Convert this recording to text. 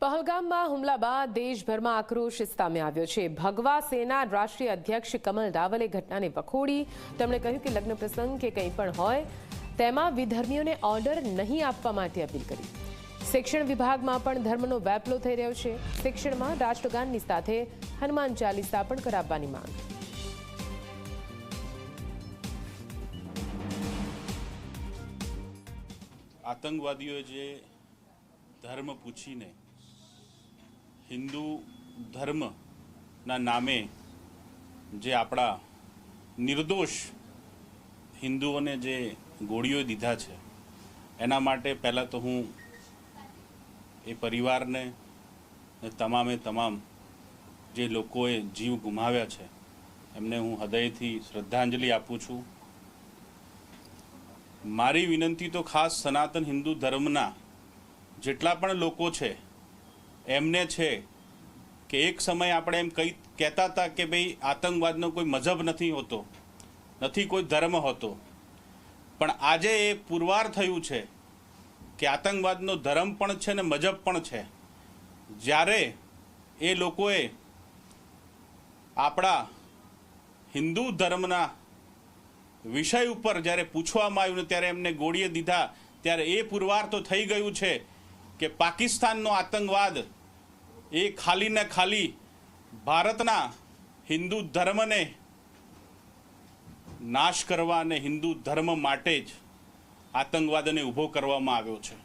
પહલગામમાં હુમલા બાદ દેશભરમાં આક્રોશ સામે આવ્યો છે। ભગવા સેના રાષ્ટ્રીય અધ્યક્ષ કમલ રાવલે ઘટનાને વખોડી। તેમણે કહ્યું કે લગ્ન પ્રસંગ કે કંઈ પણ હોય તેમાં વિધર્મીઓને ઓર્ડર નહીં આપવા માટે અપીલ કરી। શિક્ષણ વિભાગમાં પણ ધર્મનો વેપલો થઈ રહ્યો છે। શિક્ષણમાં રાષ્ટ્રગાનની સાથે હનુમાન ચાલીસા પણ કરાવવાની માંગ। આતંકવાદીઓ જે ધર્મ પૂછીને हिंदू धर्म ना नामे जे आपड़ा निर्दोष हिंदुओं ने जे गोळीओ दीधा छे एना माटे पहला तो हूँ ए परिवार ने तमामे तमाम जे लोकोए जीव गुमाव्या छे एमने हूँ हृदयथी श्रद्धांजलि आपू छूं। मारी विनंती तो खास सनातन हिंदू धर्मना जेटला पण लोको छे एमने छे कि एक समय आपणे एम कई कहता था कि भाई आतंकवादनो कोई मजहब नहीं होतो, नहीं कोई धर्म होतो, पण आजे ए पुरवार थयुं छे कि आतंकवादनो धर्म पण छे ने मजहब पण छे। ज्यारे ए लोकोए आपड़ा हिंदू धर्मना विषय उपर ज्यारे पूछवामां आव्युं त्यारे एमने गोळीए दीधा त्यारे ए पुरवार तो थई गयुं छे कि पाकिस्ताननो आतंकवाद ए खाली ने खाली भारतना हिंदू धर्म ने नाश करवा ने हिंदू धर्म माटे ज आतंकवाद ने ऊभो करवामां आव्यो छे।